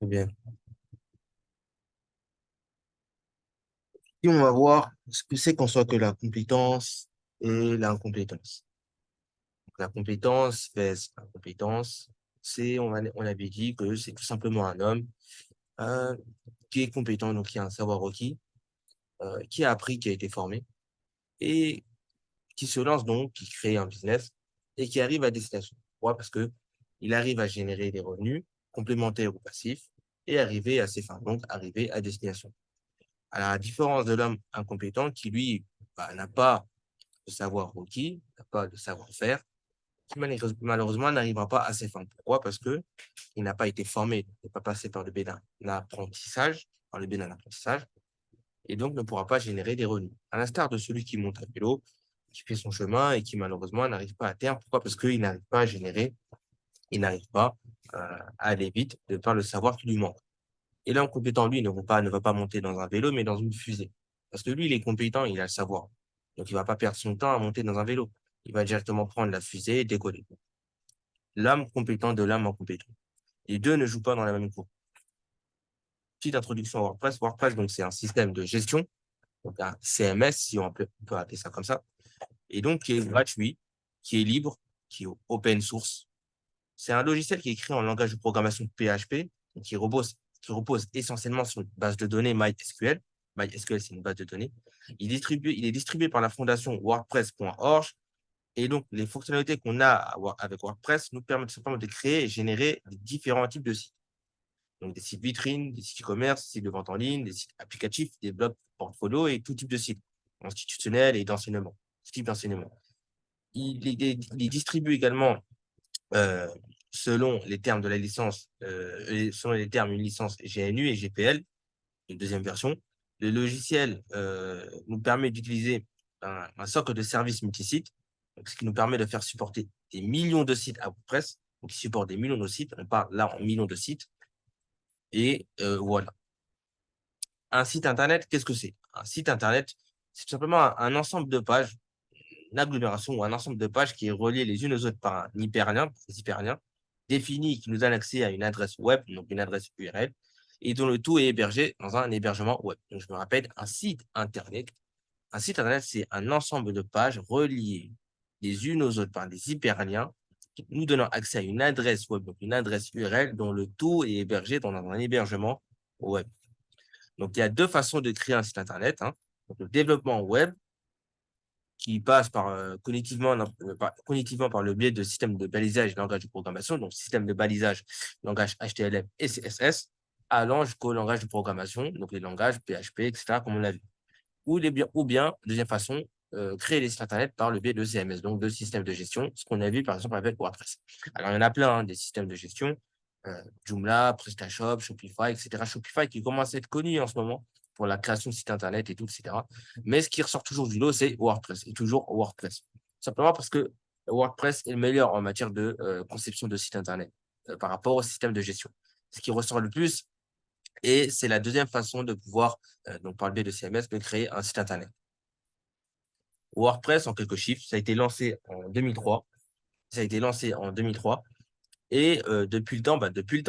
Très bien. Et on va voir ce que c'est qu'on soit que la compétence et l'incompétence. Donc, la compétence vs l'incompétence, on avait dit que c'est tout simplement un homme euh, qui est compétent, donc qui a un savoir requis, qui a appris, qui a été formé, et qui se lance donc, qui crée un business et qui arrive à destination. Pourquoi? Parce que il arrive à générer des revenus complémentaires ou passifs et arriver à ses fins, donc arriver à destination. À la différence de l'homme incompétent qui, lui, n'a pas de savoir requis, n'a pas de savoir-faire, qui malheureusement n'arrivera pas à ses fins. Pourquoi? Parce que il n'a pas été formé, il n'est pas passé par le biais d'un apprentissage, par le biais d'un apprentissage, et donc ne pourra pas générer des revenus. À l'instar de celui qui monte à vélo, qui fait son chemin et qui malheureusement n'arrive pas à terme. Pourquoi? Parce qu'il n'arrive pas à générer, il n'arrive pas à aller vite de par le savoir qui lui manque. Et l'homme compétent, lui, ne va pas monter dans un vélo, mais dans une fusée. Parce que lui, il est compétent, il a le savoir. Donc, il va pas perdre son temps à monter dans un vélo. Il va directement prendre la fusée et décoller. L'homme compétent de l'homme incompétent. Les deux ne jouent pas dans la même cour. Petite introduction à WordPress. WordPress, donc, c'est un système de gestion, donc un CMS, si on peut appeler ça comme ça, et donc qui est gratuit, qui est libre, qui est open source. C'est un logiciel qui est écrit en langage de programmation PHP, qui repose essentiellement sur une base de données MySQL. MySQL, c'est une base de données. Il est distribué par la fondation WordPress.org. Et donc, les fonctionnalités qu'on a avec WordPress nous permettent simplement de créer et générer différents types de sites. Donc, des sites vitrines, des sites e-commerce, des sites de vente en ligne, des sites applicatifs, des blogs portfolio et tout type de sites institutionnels et d'enseignement. Ce type d'enseignement. Il est distribué également euh, selon les termes de la licence, selon les termes une licence GNU et GPL, une deuxième version. Le logiciel nous permet d'utiliser un socle de services multisites, donc ce qui nous permet de faire supporter des millions de sites à WordPress, donc qui supporte des millions de sites, on parle là en millions de sites, et voilà. Un site Internet, qu'est-ce que c'est? Un site Internet, c'est tout simplement un ensemble de pages, une agglomération ou un ensemble de pages qui est relié les unes aux autres par un hyperlien, des hyperliens, défini qui nous donne accès à une adresse web, donc une adresse URL, et dont le tout est hébergé dans un hébergement web. Donc, je me rappelle, un site Internet. Un site Internet, c'est un ensemble de pages reliées les unes aux autres par des hyperliens, nous donnant accès à une adresse web, donc une adresse URL, dont le tout est hébergé dans un hébergement web. Donc, il y a deux façons de créer un site Internet, hein. Donc, le développement web, qui passe cognitivement par le biais de systèmes de balisage et langage de programmation, donc système de balisage, langage HTML et CSS, allant jusqu'au langage de programmation, donc les langages PHP, etc., comme on l'a vu. Ou bien, deuxième façon, créer des sites Internet par le biais de CMS, donc de systèmes de gestion, ce qu'on a vu par exemple avec WordPress. Alors, il y en a plein, hein, des systèmes de gestion, Joomla, PrestaShop, Shopify, etc. Shopify qui commence à être connu en ce moment pour la création de sites Internet et tout, etc. Mais ce qui ressort toujours du lot, c'est WordPress, et toujours WordPress. Simplement parce que WordPress est le meilleur en matière de conception de sites Internet par rapport au système de gestion. Ce qui ressort le plus, et c'est la deuxième façon de pouvoir, donc par le biais de CMS, de créer un site Internet. WordPress, en quelques chiffres, ça a été lancé en 2003. Ça a été lancé en 2003. Et depuis le temps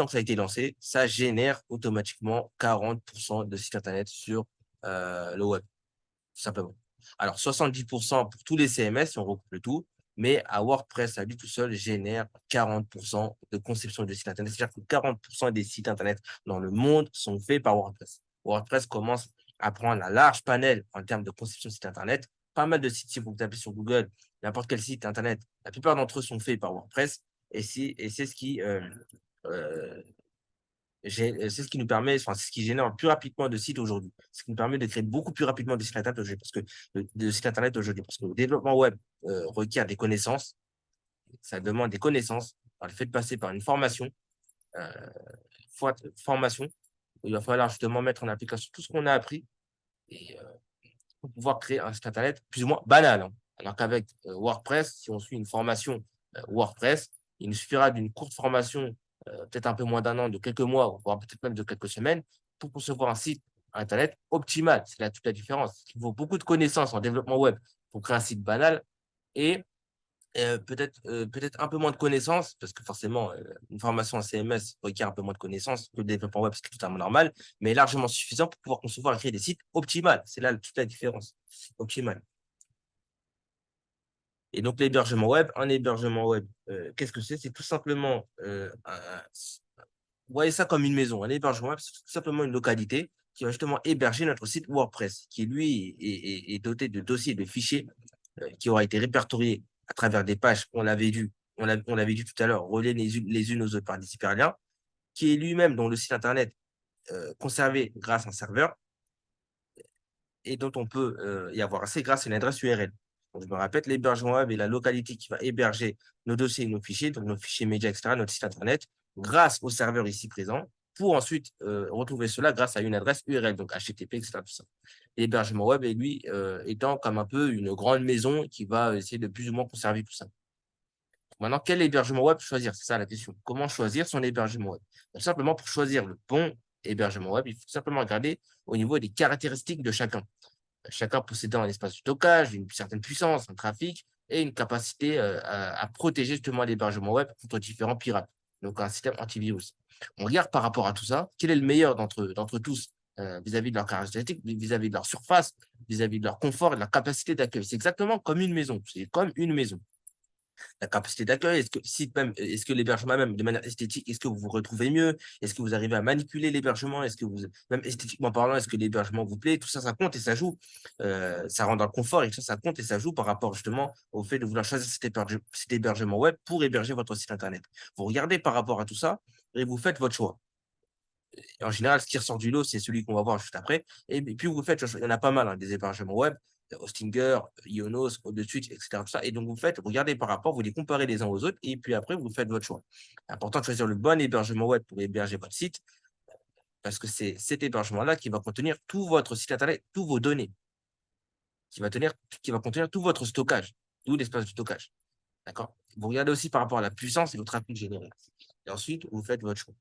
que ça a été lancé, ça génère automatiquement 40% de sites Internet sur le web, tout simplement. Alors, 70% pour tous les CMS, si on recoupe le tout, mais à WordPress, à lui tout seul, génère 40% de conception de sites Internet. C'est-à-dire que 40% des sites Internet dans le monde sont faits par WordPress. WordPress commence à prendre un large panel en termes de conception de sites Internet. Pas mal de sites, si vous tapez sur Google, n'importe quel site Internet, la plupart d'entre eux sont faits par WordPress. Et c'est ce qui euh, c'est ce qui nous permet, enfin, c'est ce qui génère plus rapidement de sites aujourd'hui. Ce qui nous permet de créer beaucoup plus rapidement des sites internet aujourd'hui, parce que de sites internet aujourd'hui, parce que le développement web requiert des connaissances, ça demande des connaissances. Alors, le fait de passer par une formation, euh, formation, il va falloir justement mettre en application tout ce qu'on a appris et pour pouvoir créer un site internet plus ou moins banal, hein. Alors qu'avec WordPress, si on suit une formation WordPress, il nous suffira d'une courte formation, peut-être un peu moins d'un an, de quelques mois, voire peut-être même de quelques semaines, pour concevoir un site Internet optimal. C'est là toute la différence. Il faut beaucoup de connaissances en développement web pour créer un site banal et peut-être un peu moins de connaissances, parce que forcément, une formation en CMS requiert un peu moins de connaissances que le développement web, c'est totalement normal, mais largement suffisant pour pouvoir concevoir et créer des sites optimales. C'est là toute la différence. Optimal. Et donc, l'hébergement web, un hébergement web, qu'est-ce que c'est? C'est tout simplement, vous voyez ça comme une maison. Un hébergement web, c'est tout simplement une localité qui va justement héberger notre site WordPress, qui lui est doté de dossiers, de fichiers qui aura été répertoriés à travers des pages, on l'avait dit tout à l'heure, reliées les unes aux autres par des hyperliens, qui est lui-même dans le site internet conservé grâce à un serveur et dont on peut y avoir accès grâce à une adresse URL. Donc, je me répète, l'hébergement web est la localité qui va héberger nos dossiers et nos fichiers, donc nos fichiers médias, etc., notre site internet, grâce au serveur ici présent, pour ensuite retrouver cela grâce à une adresse URL, donc HTTP, etc. Tout ça. L'hébergement web est lui étant comme un peu une grande maison qui va essayer de plus ou moins conserver tout ça. Maintenant, quel hébergement web choisir? C'est ça la question. Comment choisir son hébergement web? Tout simplement, pour choisir le bon hébergement web, il faut simplement regarder au niveau des caractéristiques de chacun. Chacun possédant un espace de stockage, une certaine puissance, un trafic et une capacité à protéger justement l'hébergement web contre différents pirates. Donc, un système antivirus. On regarde par rapport à tout ça, quel est le meilleur d'entre tous vis-à-vis de leurs caractéristiques, vis-à-vis de leur surface, vis-à-vis de leur confort et de leur capacité d'accueil. C'est exactement comme une maison. C'est comme une maison. La capacité d'accueil, est-ce que l'hébergement même de manière esthétique, est-ce que vous vous retrouvez mieux? Est-ce que vous arrivez à manipuler l'hébergement? Est-ce que vous, même esthétiquement parlant, est-ce que l'hébergement vous plaît? Tout ça, ça compte et ça joue. Ça rend dans le confort et tout ça, ça compte et ça joue par rapport justement au fait de vouloir choisir cet hébergement web pour héberger votre site internet. Vous regardez par rapport à tout ça et vous faites votre choix. Et en général, ce qui ressort du lot, c'est celui qu'on va voir juste après. Et puis, vous faites, il y en a pas mal, hein, des hébergements web, Hostinger, Ionos, OdeSwitch, etc. Tout ça. Et donc, vous faites, regardez par rapport, vous les comparez les uns aux autres, et puis après, vous faites votre choix. C'est important de choisir le bon hébergement web pour héberger votre site, parce que c'est cet hébergement-là qui va contenir tout votre site internet, tous vos données, qui va contenir tout votre stockage, tout l'espace de stockage. D'accord? Vous regardez aussi par rapport à la puissance et au trafic généré. Et ensuite, vous faites votre choix.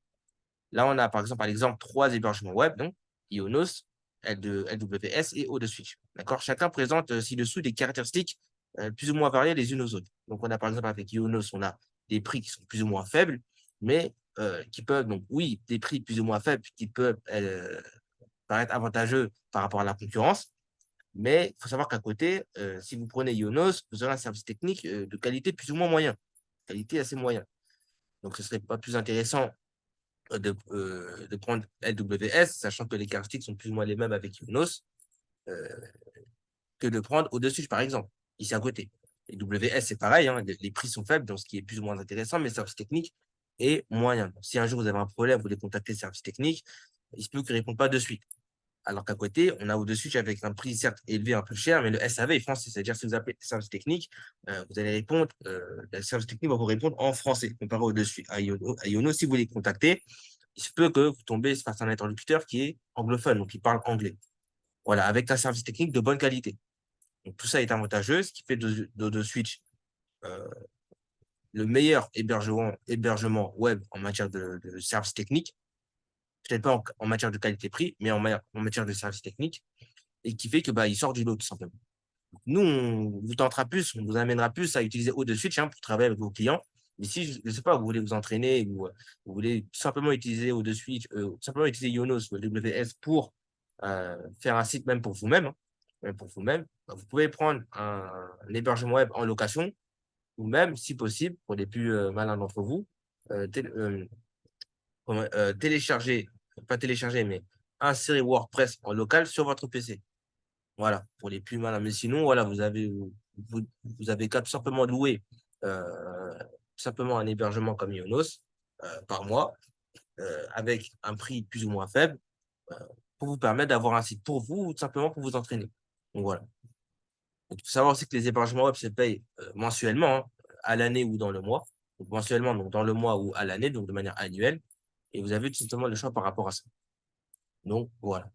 Là, on a par exemple, trois hébergements web, donc Ionos, LWS et OdeSwitch. D'accord? Chacun présente ci-dessous des caractéristiques plus ou moins variées les unes aux autres. Donc, on a par exemple avec Ionos, on a des prix qui sont plus ou moins faibles, mais qui peuvent, donc oui, des prix plus ou moins faibles qui peuvent paraître avantageux par rapport à la concurrence. Mais il faut savoir qu'à côté, si vous prenez Ionos, vous aurez un service technique de qualité plus ou moins moyen, qualité assez moyenne. Donc, ce ne serait pas plus intéressant de prendre LWS, sachant que les caractéristiques sont plus ou moins les mêmes avec Ionos, euh, que de prendre au-dessus, par exemple, ici à côté. Et WS, c'est pareil, hein, les prix sont faibles, donc ce qui est plus ou moins intéressant, mais le service technique est moyen. Donc, si un jour vous avez un problème, vous voulez contacter le service technique, il se peut qu'ils ne répondent pas de suite. Alors qu'à côté, on a au-dessus avec un prix certes élevé, un peu cher, mais le SAV est français. C'est-à-dire si vous appelez le service technique, vous allez répondre, le service technique va vous répondre en français, comparé au-dessus. À Iono, si vous les contactez, il se peut que vous tombez face à un interlocuteur qui est anglophone, donc qui parle anglais. Voilà, avec un service technique de bonne qualité. Donc tout ça est avantageux, ce qui fait de Switch euh, le meilleur hébergement web en matière de service technique, peut-être pas en matière de qualité-prix, mais en matière de service technique, et qui fait que il sort du lot tout simplement. Nous, on vous tentera plus, on vous amènera plus à utiliser OdeSwitch pour travailler avec vos clients. Mais si, je ne sais pas, vous voulez vous entraîner ou vous voulez tout simplement utiliser OdeSwitch, tout simplement utiliser Ionos ou WS pour faire un site même pour vous-même, même pour vous-même, vous pouvez prendre un hébergement web en location ou même, si possible, pour les plus malins d'entre vous, euh, télécharger, pas télécharger, mais insérer WordPress en local sur votre PC. Voilà, pour les plus malins. Mais sinon, voilà, vous avez qu'à tout simplement louer tout simplement un hébergement comme Ionos par mois avec un prix plus ou moins faible euh, pour vous permettre d'avoir un site pour vous ou tout simplement pour vous entraîner. Donc voilà. Donc, il faut savoir aussi que les hébergements web se payent mensuellement, hein, à l'année ou dans le mois. Donc mensuellement, donc dans le mois ou à l'année, donc de manière annuelle. Et vous avez tout simplement le choix par rapport à ça. Donc voilà.